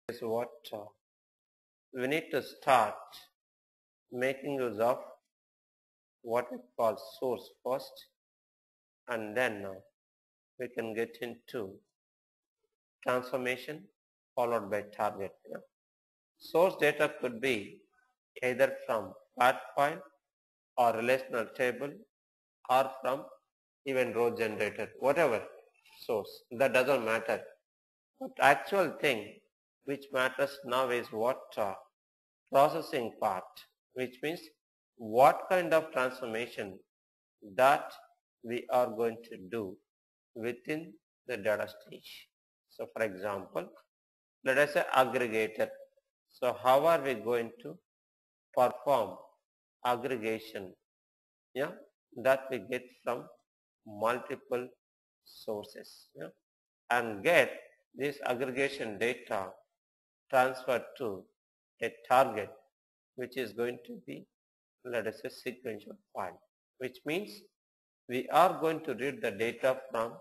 is what we need to start making use of what we call source first, and then we can get into transformation followed by target. Source data could be either from flat file or relational table or from even row generator, whatever source, that doesn't matter. But actual thing which matters now is what processing part, which means what kind of transformation that we are going to do within the data stage. So for example, let us say aggregator. So how are we going to perform aggregation that we get from multiple sources and get this aggregation data transferred to a target, which is going to be, let us say, sequential file, which means we are going to read the data from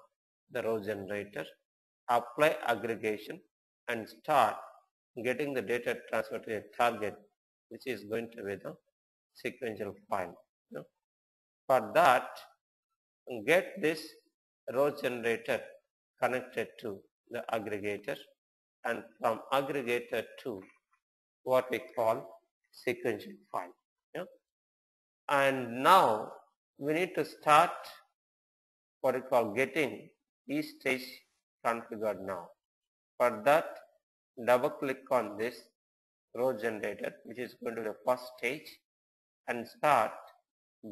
the row generator, apply aggregation, and start getting the data transferred to a target, which is going to be the sequential file. For that, get this row generator connected to the aggregator, and from aggregator to what we call sequential file. And now we need to start what we call getting each stage configured now. For that, double click on this row generator, which is going to be the first stage, and start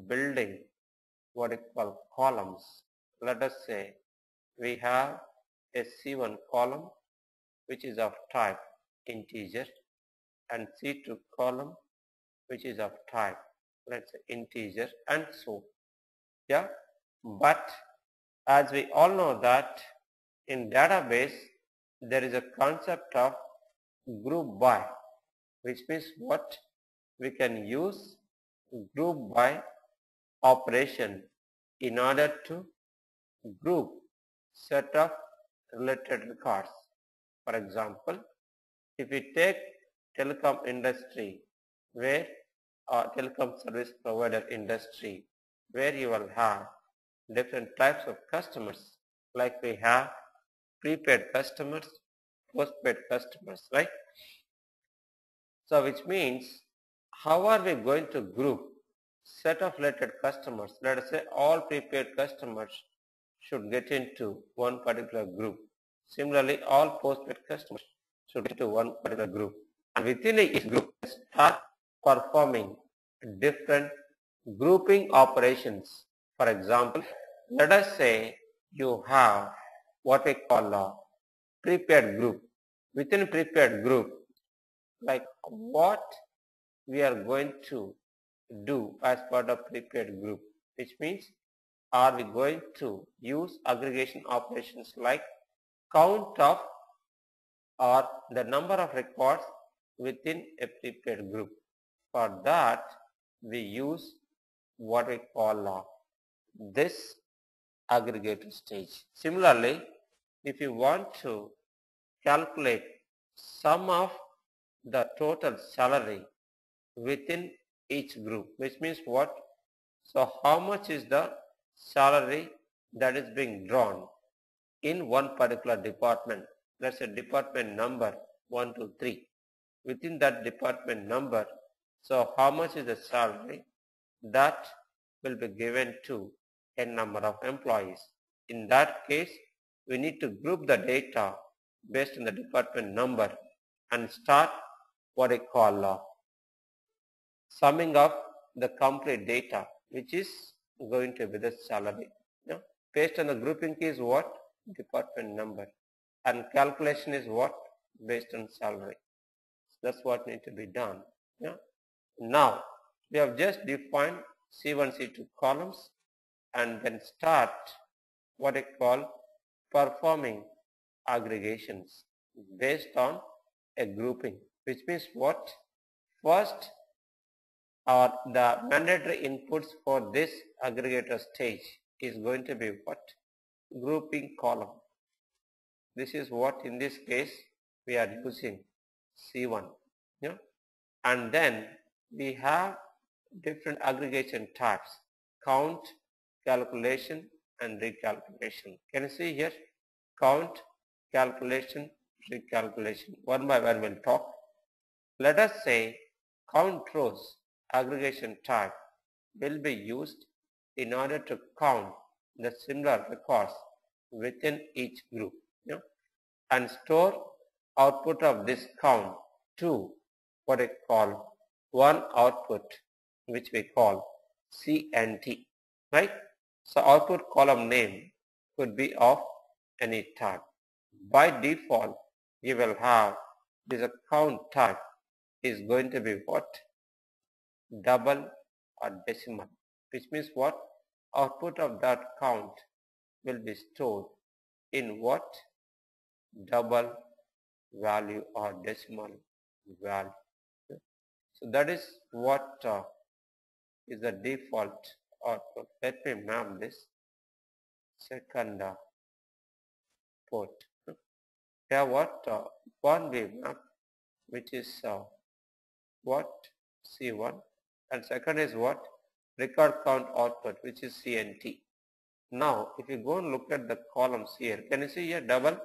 building what we call columns. Let us say we have a C1 column which is of type integer, and C2 column which is of type, let's say, integer, and so but as we all know that in database there is a concept of group by, which means what we can use group by operation in order to group set of related records. For example, if we take telecom industry, where telecom service provider industry, where you will have different types of customers, like we have prepaid customers, postpaid customers, right? So which means how are we going to group set of related customers? Let us say all prepaid customers should get into one particular group. Similarly, all postpaid customers should get into one particular group. And within each group, start performing different grouping operations. For example, let us say you have what we call a prepaid group. Within prepaid group, like what we are going to do as part of prepaid group, which means are we going to use aggregation operations like count of or the number of records within a prepaid group. For that, we use what we call this aggregator stage. Similarly, if you want to calculate sum of the total salary within each group, which means what? So how much is the salary that is being drawn in one particular department? Let's say department number 1, 2, 3. Within that department number, so how much is the salary that will be given to a number of employees? In that case, we need to group the data based on the department number and start what I call summing up the complete data, which is going to be the salary. Based on the grouping key is what? Department number. And calculation is what? Based on salary. So that's what needs to be done. Now, we have just defined C1, C2 columns, and then start what I call performing aggregations based on a grouping, which means what? First, the mandatory inputs for this aggregator stage is going to be what? Grouping column. This is what in this case we are using C1. Yeah? And then we have different aggregation types: count, calculation, and recalculation. Can you see here? Count, calculation, recalculation. One by one we'll talk. Let us say count rows aggregation type will be used in order to count the similar records within each group, and store output of this count to what I call one output, which we call CNT, right? So output column name could be of any type. By default, you will have this count type is going to be what? Double or decimal, which means what? Output of that count will be stored in what? Double value or decimal value. So that is what is the default output. Let me map this second port. We have what? One we map, which is what? C1, and second is what? Record count output, which is CNT. Now if you go and look at the columns here, can you see here double,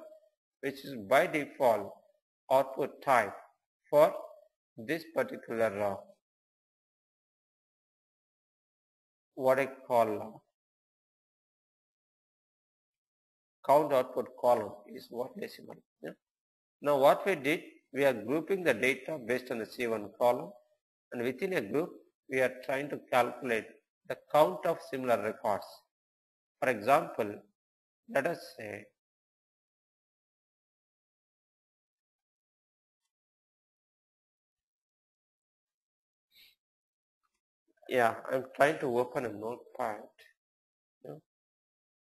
which is by default output type for this particular what I call count output column is what? Decimal. Yeah? Now what we did, we are grouping the data based on the C1 column, and within a group we are trying to calculate the count of similar records. For example, let us say I'm trying to open a notepad,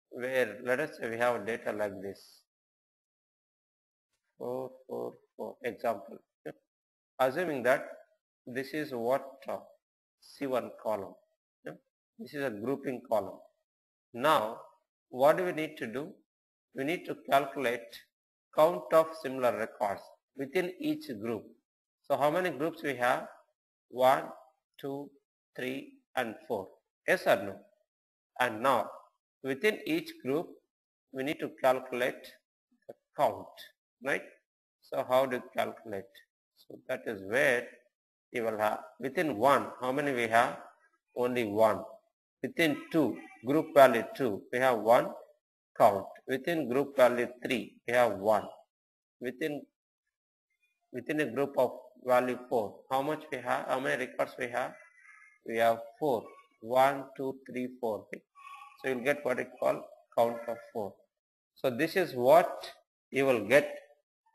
where let us say we have data like this 444 example, assuming that this is what C1 column, this is a grouping column. Now what do we need to do? We need to calculate count of similar records within each group. So how many groups we have? 1, 2, 3 and 4. Yes or no? And now within each group we need to calculate the count, right? So how do you calculate? So that is where you will have within 1, how many we have? Only 1. Within 2, group value 2, we have 1 count. Within group value 3, we have 1. Within a group of value 4, how much we have? How many records we have? We have 4. 1, 2, 3, 4. Okay? So you'll get what I call count of 4. So this is what you will get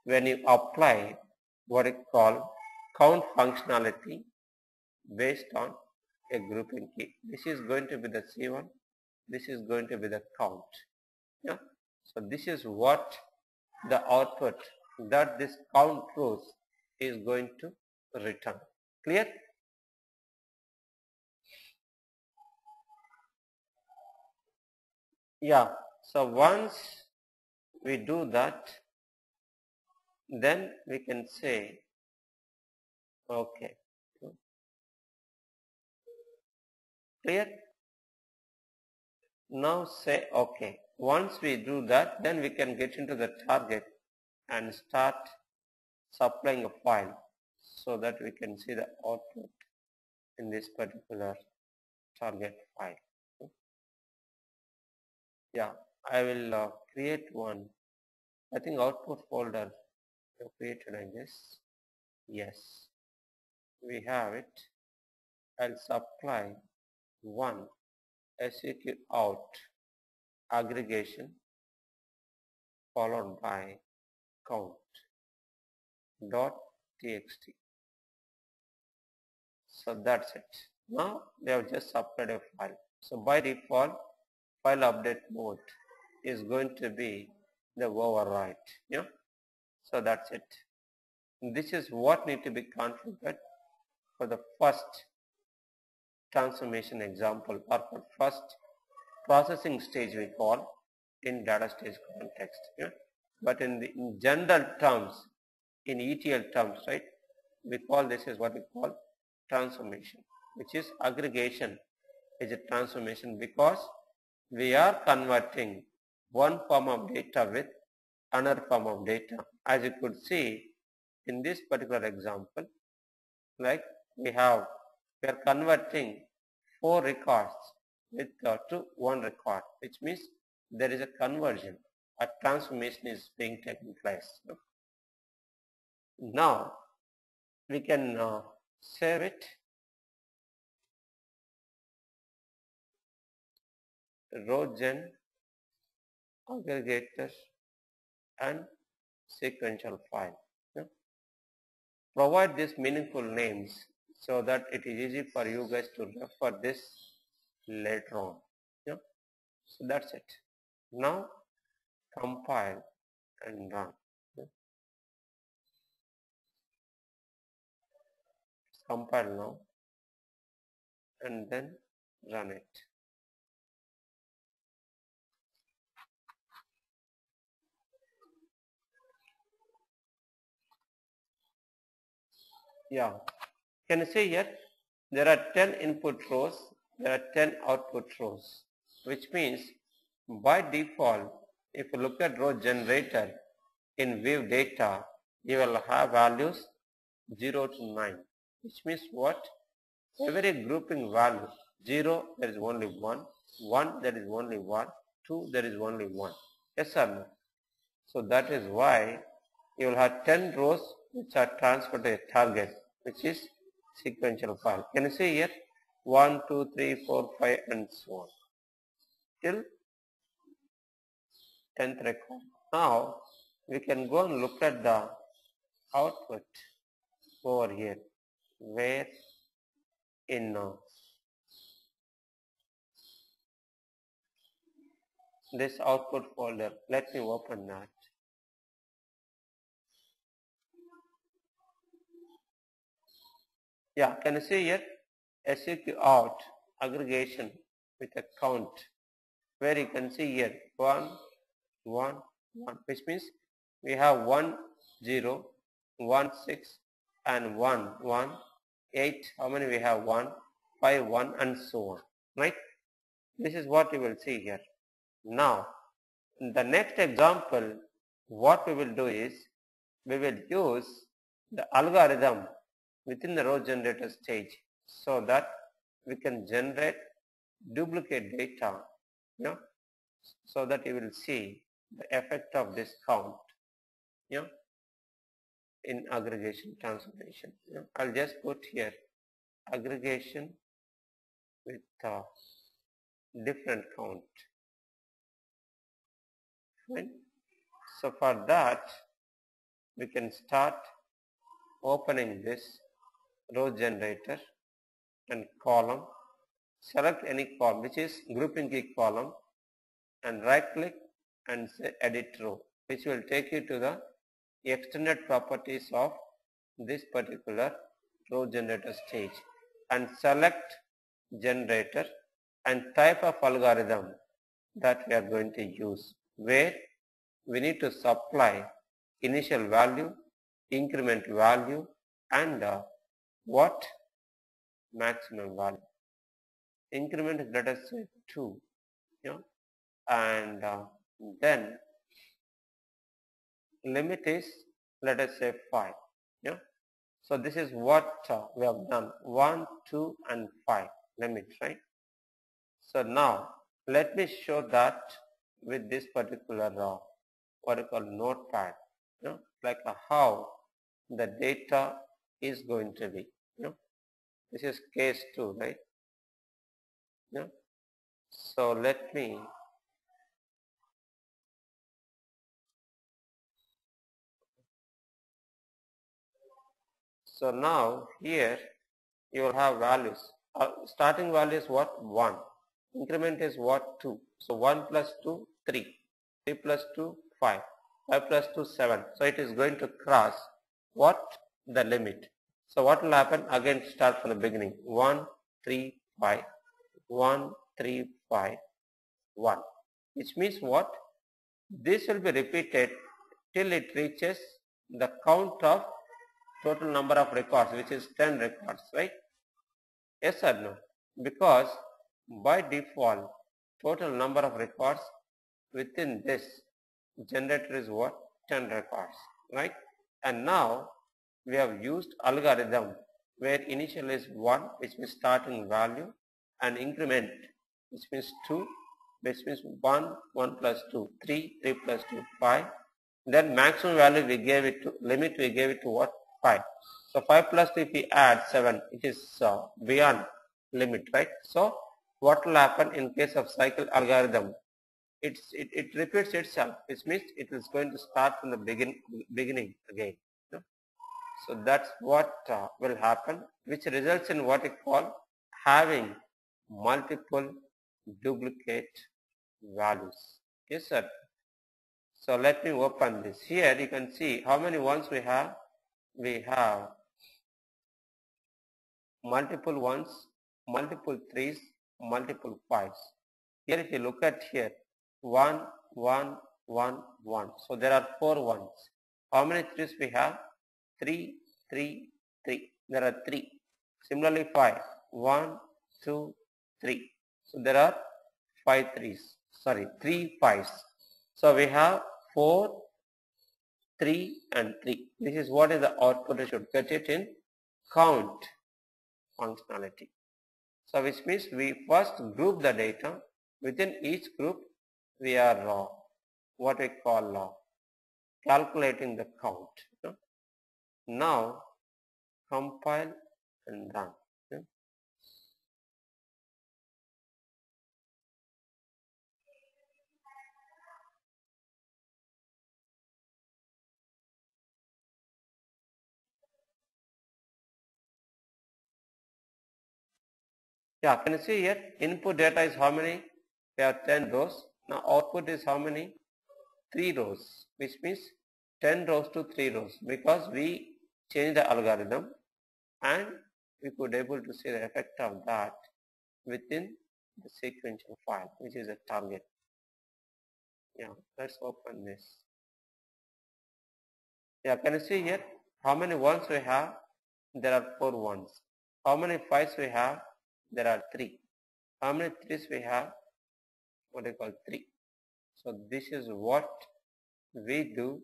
when you apply what I call count functionality based on a grouping key. This is going to be the C1. This is going to be the count. Yeah. So this is what the output that this count rows is going to return. Clear? Yeah. So once we do that, then we can say, okay. Clear? Now say okay. Once we do that, then we can get into the target and start supplying a file so that we can see the output in this particular target file. Yeah, I will create one. I think output folder created, I guess. Yes, we have it. I'll supply one seq out aggregation followed by count dot txt. So that's it. Now they have just supplied a file. So by default, file update mode is going to be the overwrite. Yeah. So that's it. This is what need to be configured for the first transformation example, or for first processing stage we call in data stage context. Yeah? But in general terms, in ETL terms, right? We call this as what we call transformation, which is aggregation is a transformation because we are converting one form of data with another form of data. As you could see in this particular example, like we are converting 4 records to one record, which means there is a conversion, a transformation is being taken place. Now we can save it, row gen, aggregator and sequential file. Provide these meaningful names so that it is easy for you guys to refer this later on. So that's it. Now compile and run. Compile now and then run it. Yeah, can you see here there are 10 input rows, there are 10 output rows, which means by default if you look at row generator in view data, you will have values 0 to 9, which means what? Every grouping value, 0 there is only 1, 1 there is only 1, 2 there is only 1. Yes or no? So that is why you will have 10 rows which are transferred to a target, which is sequential file. Can you see here? 1, 2, 3, 4, 5 and so on till 10th record. Now we can go and look at the output over here, where in this output folder, let me open that. Yeah, can you see here? SEQ out aggregation with a count, where you can see here 1, 1, 1, which means we have 1, 0, 1, 6 and 1, 1, 8. How many we have? 1, 5, 1 and so on, right? This is what you will see here. Now, in the next example, what we will do is we will use the algorithm within the row generator stage so that we can generate duplicate data, so that you will see the effect of this count, in aggregation transformation. I'll just put here aggregation with different count. Fine. So for that, we can start opening this row generator and column. Select any column, which is grouping key column, and right click and say edit row, which will take you to the extended properties of this particular row generator stage, and select generator and type of algorithm that we are going to use, where we need to supply initial value, increment value and what maximum value. Increment is, let us say 2, and then limit is, let us say 5. So this is what we have done, 1, 2 and 5 limit, right? So now let me show that with this particular what you call notepad, like how the data is going to be. This is case 2, right? So let me so now here you will have values. Starting value is what? 1. Increment is what? 2. So 1 plus 2, 3. 3 plus 2, 5. 5 plus 2, 7. So it is going to cross what? The limit. So what will happen? Again start from the beginning. 1, 3, 5. 1, 3, 5, 1. Which means what? This will be repeated till it reaches the count of total number of records, which is 10 records, right? Yes or no? Because by default, total number of records within this generator is what? 10 records, right? And now we have used algorithm where initial is 1, which means starting value, and increment, which means 2, which means 1, 1 plus 2, 3, 3 plus 2, 5. Then maximum value we gave it to, limit we gave it to what? 5. So 5 plus 2, if we add 7, it is beyond limit, right? So what will happen in case of cycle algorithm? It repeats itself, which means it is going to start from the beginning again. So that's what will happen, which results in what we call having multiple duplicate values. Yes, sir. So let me open this. Here you can see how many ones we have. We have multiple ones, multiple threes, multiple fives. Here if you look at here, 1, 1, 1, 1. So there are 4 ones. How many threes we have? 3, 3, 3. There are 3. Similarly 5. 1, 2, 3. So there are 5 threes. Sorry, 3 fives. So we have 4, 3 and 3. This is what is the output. You should get it in count functionality. So which means we first group the data. Within each group we are what we call calculating the count. Now compile and run. Yeah, can you see here? Input data is how many? We have 10 rows. Now output is how many? 3 rows, which means 10 rows to 3 rows, because we changed the algorithm and we could able to see the effect of that within the sequential file, which is a target. Yeah, let's open this. Yeah, can you see here? How many ones we have? There are 4 ones. How many fives we have? There are 3. How many threes we have? What we call 3. So this is what we do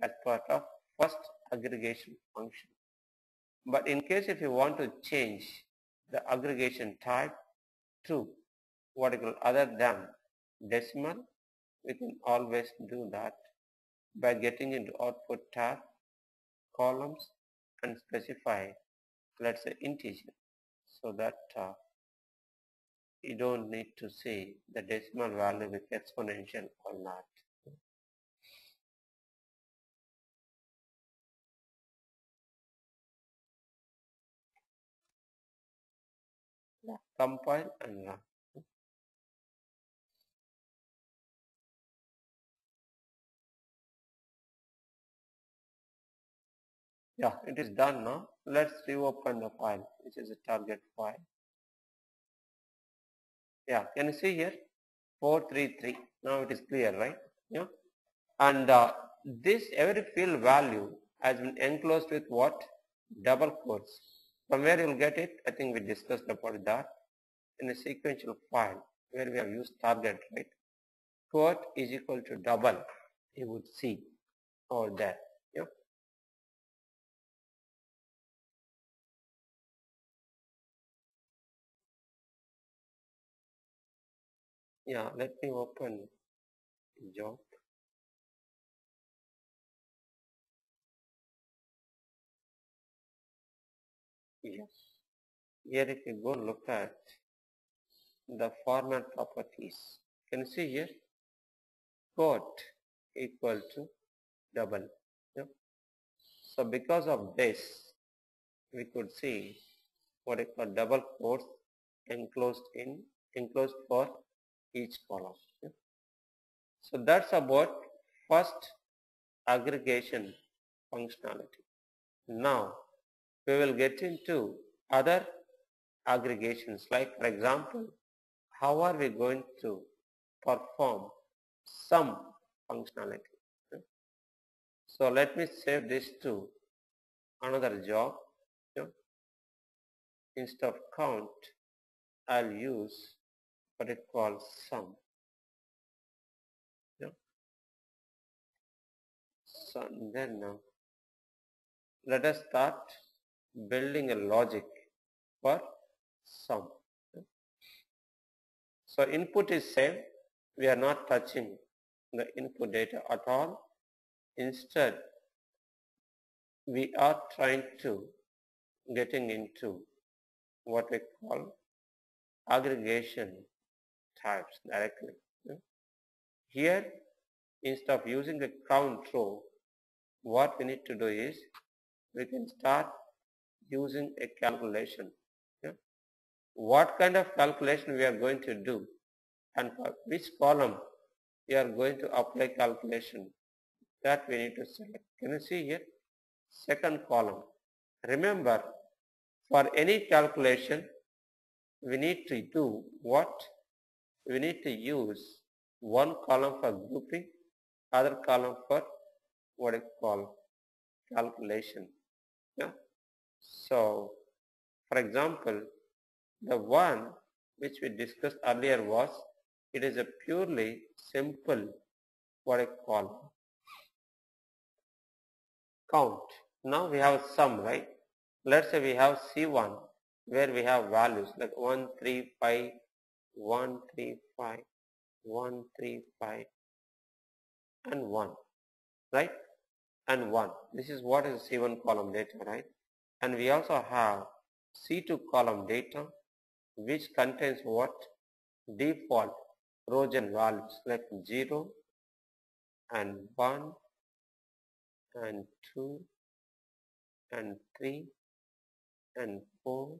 as part of first aggregation function. But in case if you want to change the aggregation type to what we call other than decimal, we can always do that by getting into output tab, columns, and specify, let's say, integer, so that you don't need to see the decimal value with exponential or not. Yeah. Compile and run. Yeah, it is done now. Let's reopen the file, which is a target file. Yeah, can you see here? 433. Now it is clear, right? Yeah. And this every field value has been enclosed with what? Double quotes. From where you'll get it? I think we discussed about that in a sequential file where we have used target, right? Quote is equal to double. You would see over there. Yeah. Yeah. Let me open job. Yes. Here if you go look at the format properties, can you see here? Quote equal to double. Yeah. So because of this, we could see what is called double quotes enclosed for each column. Yeah. So that's about first aggregation functionality. Now we will get into other aggregations, like for example, how are we going to perform sum functionality? So let me save this to another job. Yeah. Instead of count, I'll use what it calls sum. Yeah. So then let us start building a logic for sum. So input is same. We are not touching the input data at all. Instead, we are trying to getting into what we call aggregation types directly. Here, instead of using a count row, what we need to do is we can start using a calculation. Yeah. What kind of calculation we are going to do and for which column we are going to apply calculation, that we need to select. Can you see here? Second column. Remember, for any calculation, we need to do what? We need to use one column for grouping, other column for what I call calculation. Yeah. So, for example, the one which we discussed earlier was, it is a purely simple what I call count. Now we have sum, right? Let's say we have C1 where we have values like 1, 3, 5, 1, 3, 5, 1, 3, 5 and 1, right? And 1. This is what is C1 column data, right? And we also have C2 column data which contains what? Default rows and values like 0 and 1 and 2 and 3 and 4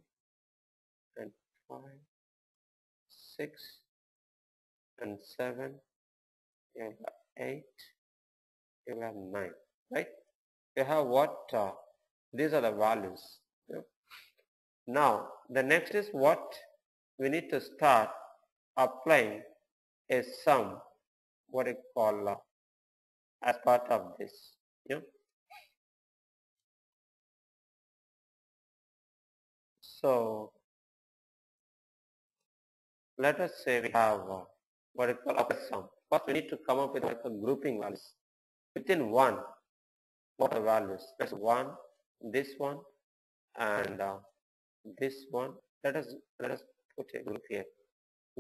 and 5, 6 and 7, you have 8, you have 9, right? You have what? These are the values. Yeah. Now, the next is what? We need to start applying a sum, what we call as part of this. Yeah. So, let us say we have what we call a sum. First, we need to come up with like a grouping values. Within one, what are values? That's one, this one, and this one. Let us put a group here.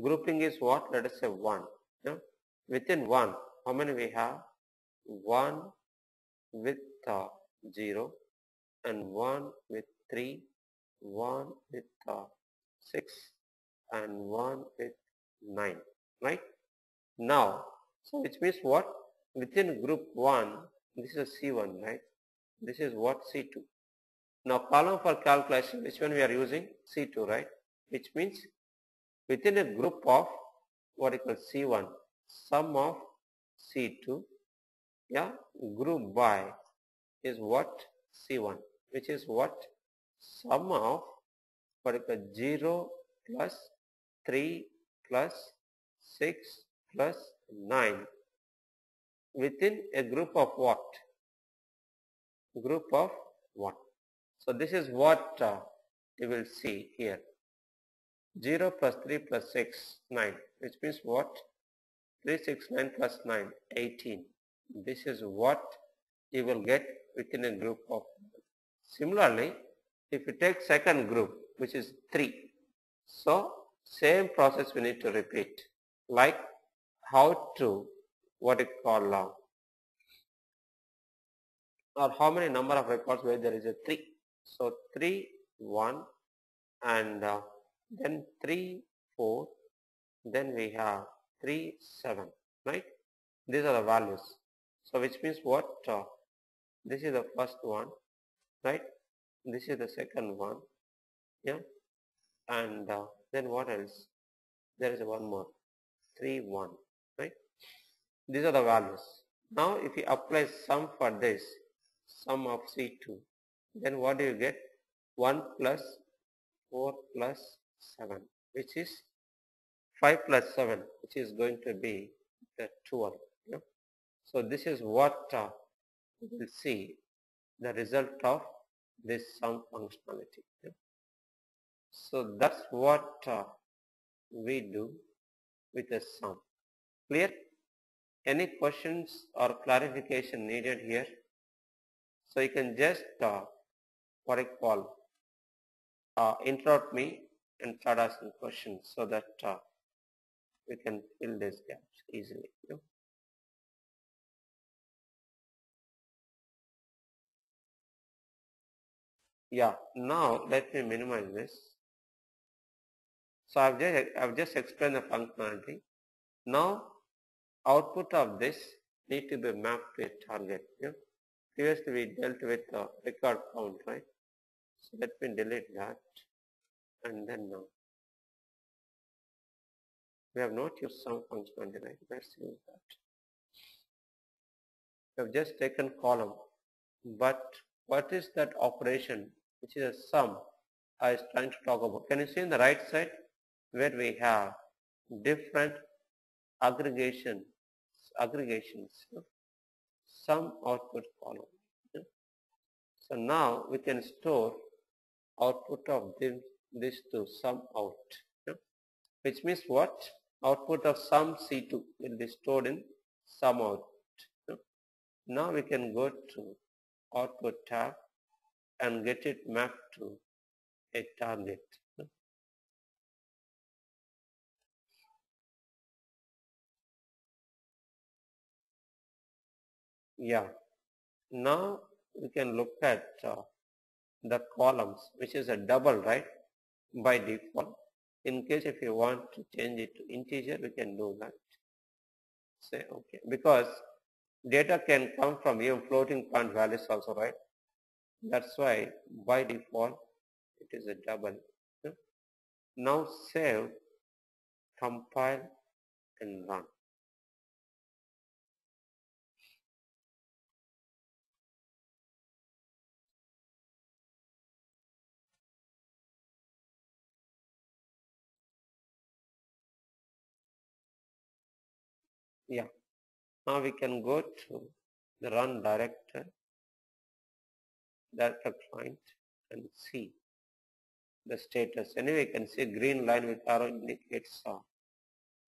Grouping is what? Let us say 1. Yeah? Within 1, how many we have? 1 with 0 and 1 with 3, 1 with 6 and 1 with 9, right? Now, so which means what? Within group 1, this is C1, right? This is what? C2. Now column for calculation, which one we are using? C2, right? Which means within a group of what equals C1, sum of C2, yeah, group by is what? C1, which is what? Sum of what equals 0 plus 3 plus 6 plus 9 within a group of what? Group of 1. So this is what you will see here. 0 plus 3 plus 6, 9, which means what? 3, 6, 9 plus 9, 18. This is what you will get within a group of. Similarly, if you take second group, which is 3, so same process we need to repeat. Like how to, what you call, or how many number of records where there is a 3. So 3, 1 and then 3, 4, then we have 3, 7, right? These are the values. So which means what? This is the first one, right? This is the second one, yeah? And then what else? There is one more, 3, 1, right? These are the values. Now if you apply sum for this, sum of C2, then what do you get? 1 plus 4 plus 7, which is 5 plus 7, which is going to be the 12. Yeah? So this is what we will see the result of this sum functionality. So that's what we do with a sum. Clear? Any questions or clarification needed here? So you can just interrupt me and start asking questions so that we can fill these gaps easily. Yeah, now let me minimize this. So I've just explained the functionality. Now output of this need to be mapped to a target. Previously we dealt with record count, right? So let me delete that, and then now we have not used sum functionality, right? Let's use that. We have just taken column, but what is that operation which is a sum I was trying to talk about? Can you see on the right side where we have different aggregations, sum output column. So now we can store output of this to sum out, which means what? Output of sum C2 will be stored in sum out. Now we can go to output tab and get it mapped to a target. Yeah. Now we can look at the columns, which is a double, right? By default. In case if you want to change it to integer, we can do that. Say okay, because data can come from even floating point values also, right? That's why by default it is a double. Now save, compile and run. Yeah. Now we can go to the run director client and see the status. Anyway, you can see green line with arrow indicates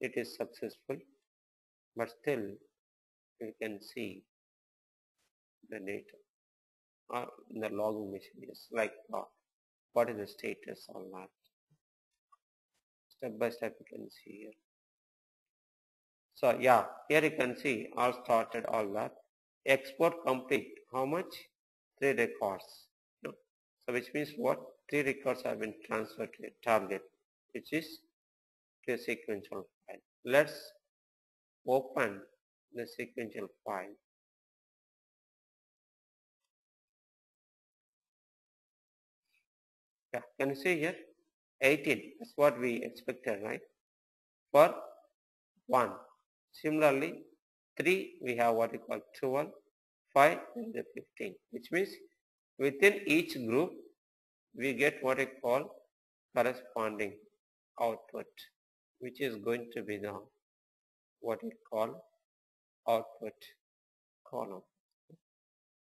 it is successful, but still you can see the data in the logging messages, like what is the status on that. Step by step you can see here. So yeah, here you can see all started, all that. Export complete. How much? 3 records. So which means what? 3 records have been transferred to a target, which is to a sequential file. Let's open the sequential file. Yeah, can you see here? 18. That's what we expected, right? For 1. Similarly, 3 we have what we call 12, 5 and 15, which means within each group we get what we call corresponding output, which is going to be the what we call output column.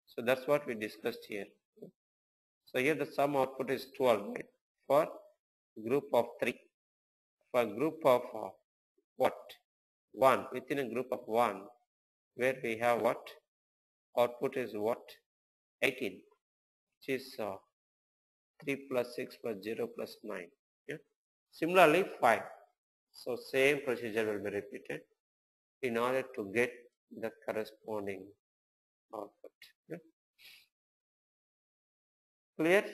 So that's what we discussed here. So here the sum output is 12, right? For group of 3. For group of what? 1. Within a group of 1, where we have what? Output is what? 18, which is 3 plus 6 plus 0 plus 9. Yeah? Similarly 5. So same procedure will be repeated in order to get the corresponding output. Yeah? Clear?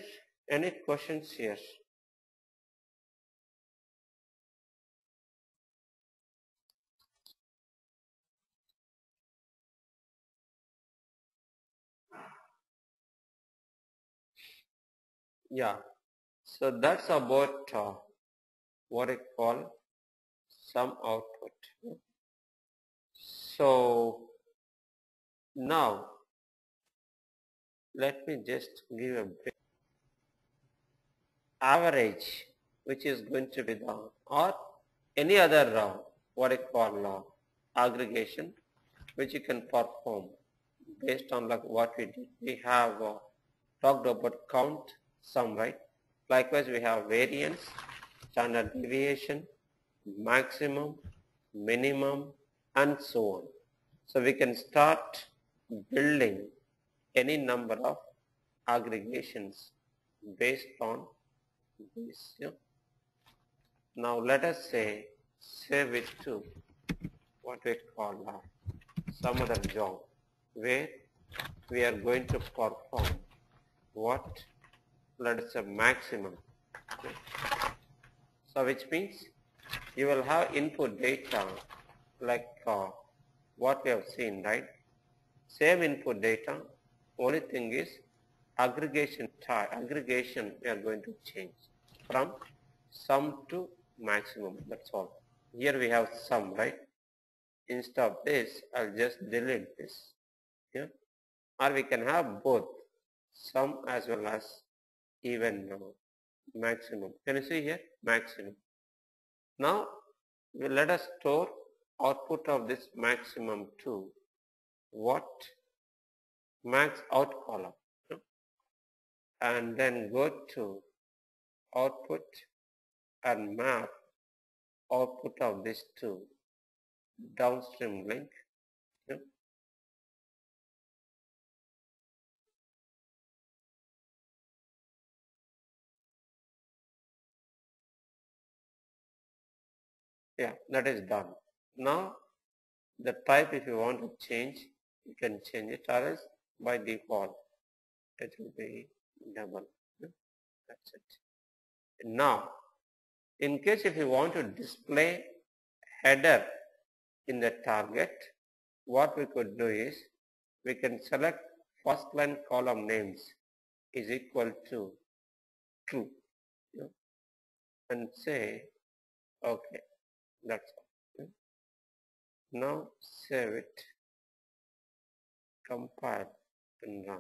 Any questions here? Yeah. So that's about what I call sum output. So now let me just give a brief average, which is going to be the or any other what I call aggregation, which you can perform based on like what we did. We have talked about count, sum, right? Likewise, we have variance, standard deviation, maximum, minimum, and so on. So we can start building any number of aggregations based on this. Yeah? Now let us say save it to what we call some other job where we are going to perform what, let us say maximum. Okay. So which means you will have input data like what we have seen, right? Same input data, only thing is aggregation type, aggregation we are going to change from sum to maximum, that's all. Here we have sum, right? Instead of this, I'll just delete this. Yeah? Or we can have both sum as well as even maximum. Can you see here? Maximum. Now, let us store output of this maximum to what? Max out column. And then go to output and map output of this to downstream link. Yeah, that is done. Now, the type if you want to change, you can change it, or else by default it will be double. That's it. Now, in case if you want to display header in the target, what we could do is we can select first line column names is equal to true, and say okay, that's all. Now save it, compile and run.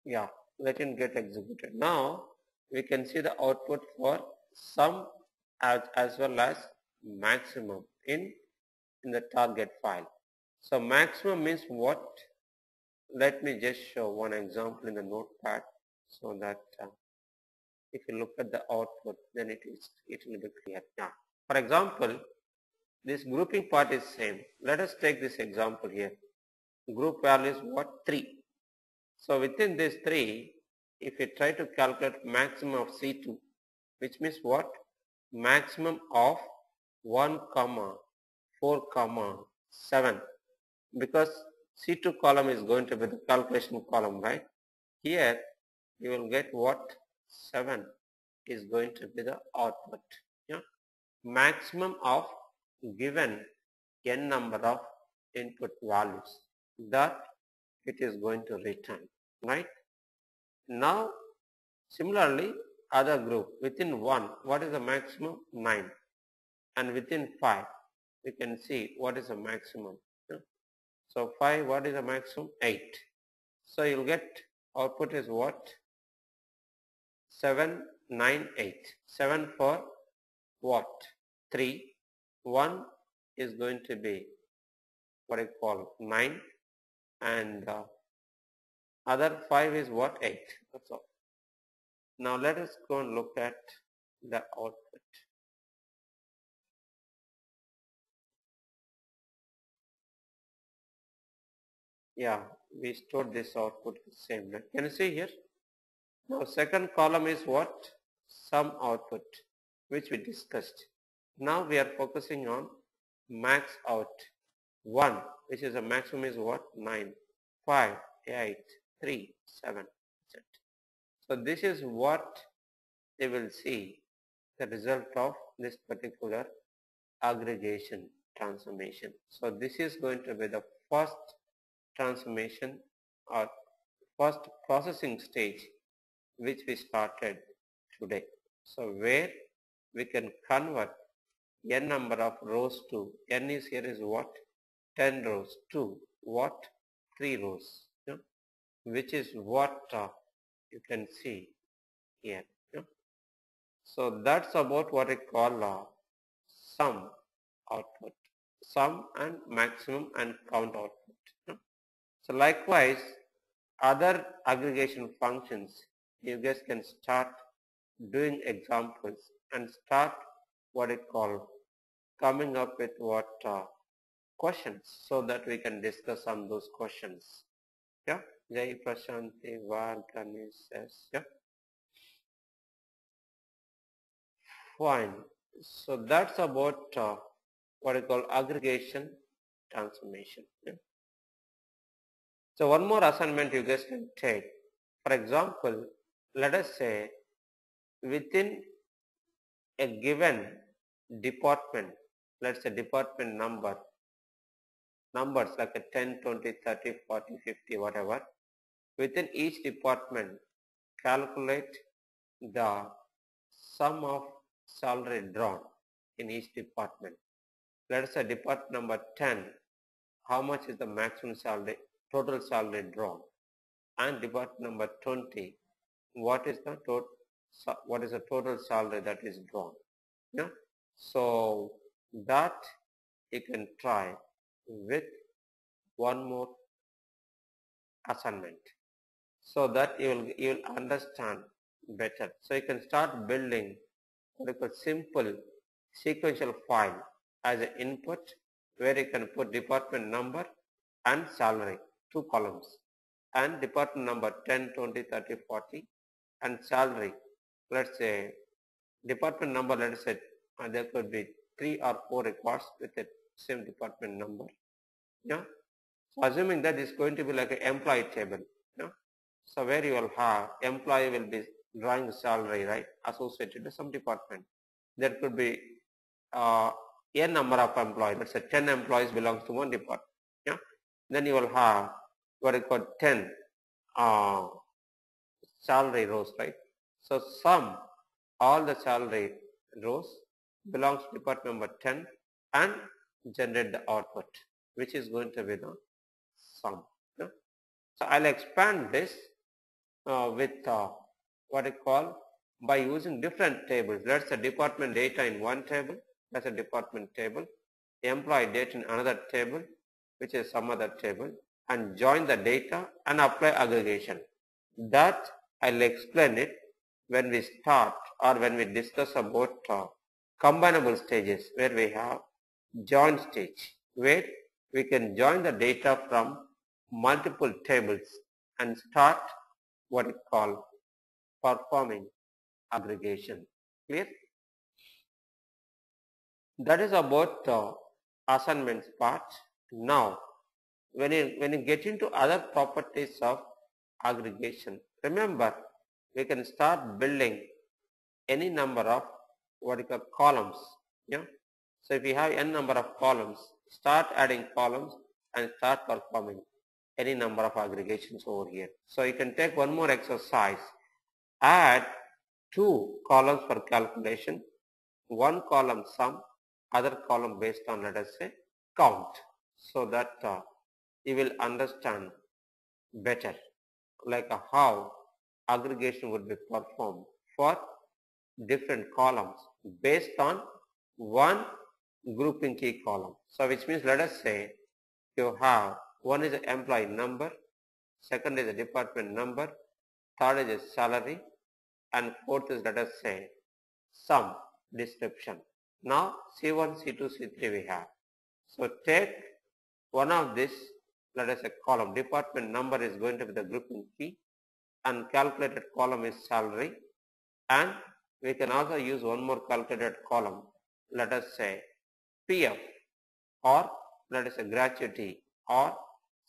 Yeah, let it get executed. Now we can see the output for sum as well as maximum in the target file. So maximum means what? Let me just show one example in the notepad so that if you look at the output, then it will be clear. Yeah. For example, this grouping part is same. Let us take this example here. Group value is what? 3. So within this 3, if you try to calculate maximum of C2, which means what? Maximum of 1, 4, 7. Because C2 column is going to be the calculation column, right? Here you will get what? 7 is going to be the output. Yeah? Maximum of given n number of input values that it is going to return, right? Now similarly other group within 1, what is the maximum? 9, and within 5 we can see what is the maximum. Yeah? So 5, what is the maximum? 8. So you'll get output is what? 7, 9, 8. 7 for what? 3. 1 is going to be what I call 9, and other 5 is what? 8. That's all. Now let us go and look at the output. Yeah, we stored this output the same way. Can you see here? Now second column is what? Sum output, which we discussed. Now we are focusing on max out. 1, which is a maximum is what? 9, 5, 8, 3, 7. So this is what they will see the result of this particular aggregation transformation. So this is going to be the first transformation or first processing stage which we started today. So where we can convert n number of rows to, n is here is what? 10 rows to what? 3 rows. Yeah? which is what you can see here. Yeah. So that's about what I call sum output, sum and maximum and count output. Yeah. So likewise, other aggregation functions, you guys can start doing examples and start what I call coming up with what questions so that we can discuss on those questions. Yeah. Jai Prashanti Vargani says, yeah. Fine. So that's about what I call aggregation transformation. Yeah. So one more assignment you guys can take. For example, let us say within a given department, let's say department numbers like a 10, 20, 30, 40, 50, whatever. Within each department, calculate the sum of salary drawn in each department. Let us say department number 10, how much is the maximum salary, total salary drawn? And department number 20, what is the total salary that is drawn? Yeah. So that you can try with one more assignment so that you will understand better. So you can start building what we call simple sequential file as an input where you can put department number and salary, 2 columns, and department number 10, 20, 30, 40 and salary. Let's say department number, let us say there could be 3 or 4 records with the same department number. Yeah. So assuming that is going to be like an employee table. Yeah. So where you will have employee will be drawing salary, right, associated with some department. There could be n number of employees. Let's say 10 employees belongs to one department. Yeah. Then you will have what is called 10 salary rows, right? So sum all the salary rows belongs to department number 10 and generate the output, which is going to be the sum. Yeah? So I'll expand this with what I call by using different tables. Let's say department data in one table, that's a department table, employee data in another table, which is some other table, and join the data and apply aggregation. That I'll explain it when we start or when we discuss about combinable stages, where we have join stage, where we can join the data from multiple tables and start what we call performing aggregation. Clear? That is about assignments part. Now, when you get into other properties of aggregation, remember we can start building any number of what you call columns. Yeah. So if you have n number of columns, start adding columns and start performing any number of aggregations over here. So you can take one more exercise. Add 2 columns for calculation, 1 column sum, other column based on, let us say, count, so that you will understand better like how aggregation would be performed for different columns based on one grouping key column. So which means, let us say you have one is the employee number, second is the department number, third is the salary, and fourth is, let us say, sum description. Now C1, C2, C3 we have. So take one of this, let us say column, department number is going to be the grouping key and calculated column is salary, and we can also use one more calculated column, let us say PF, or let us say gratuity or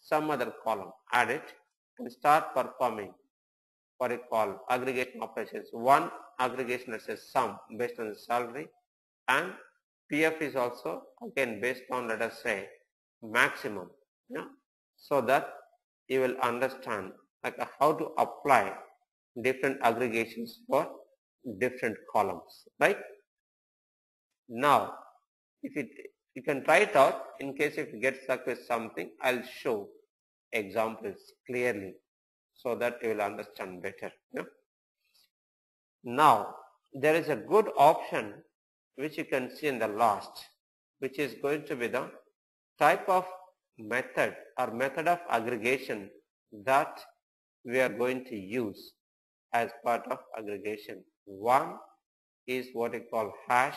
some other column. Add it and start performing what we call aggregation operations. One aggregation, let's say sum based on the salary, and PF is also again based on, let us say, maximum. Yeah? So that you will understand like how to apply different aggregations for different columns, right? Now, if you can try it out. In case if you get stuck with something, I'll show examples clearly so that you will understand better. Yeah? Now, there is a good option which you can see in the last, which is going to be the type of method or method of aggregation that we are going to use as part of aggregation. One is what we call hash,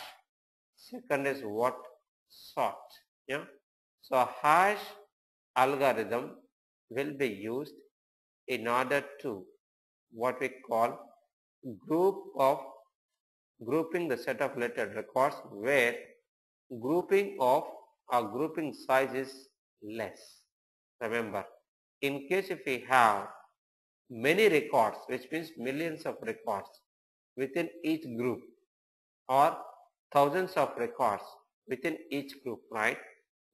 second is what sort. Yeah. So hash algorithm will be used in order to what we call grouping the set of lettered records where grouping of or grouping size is less. Remember, in case if we have many records, which means millions of records within each group or thousands of records within each group, right?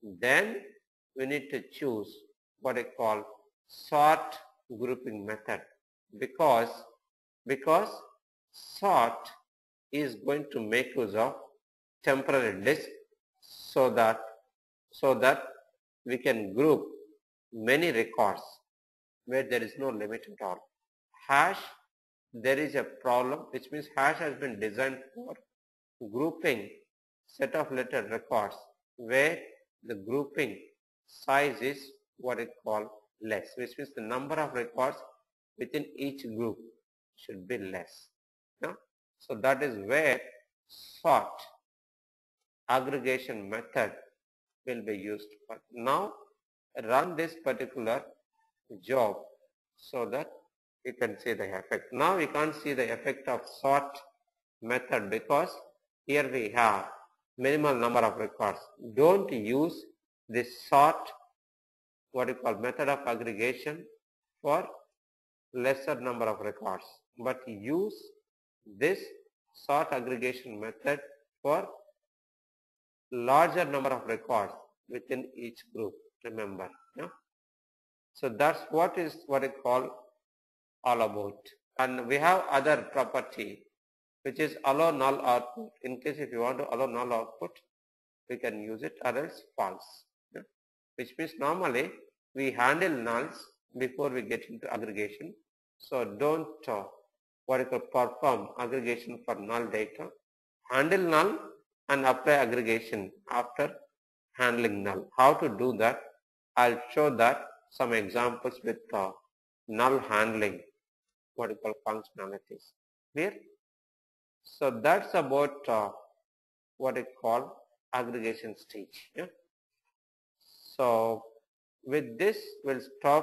Then we need to choose what I call sort grouping method because sort is going to make use of temporary disk so that we can group many records where there is no limit at all. Hash, there is a problem, which means hash has been designed for grouping set of lettered records where the grouping size is what I call less, which means the number of records within each group should be less. Yeah? So that is where sort aggregation method will be used for. Now run this particular job so that you can see the effect. Now we can't see the effect of sort method because here we have minimal number of records. Don't use this sort what you call method of aggregation for lesser number of records, but use this sort aggregation method for larger number of records within each group. Remember, yeah? So that's what I call all about. And we have other property which is allow null output. In case if you want to allow null output, we can use it, or else false. Yeah? Which means normally we handle nulls before we get into aggregation. So don't what I call perform aggregation for null data. Handle null and apply aggregation after handling null. How to do that? I'll show that some examples with null handling, what you call functionalities. Clear? So that's about what I call aggregation stage. Yeah? So with this we'll stop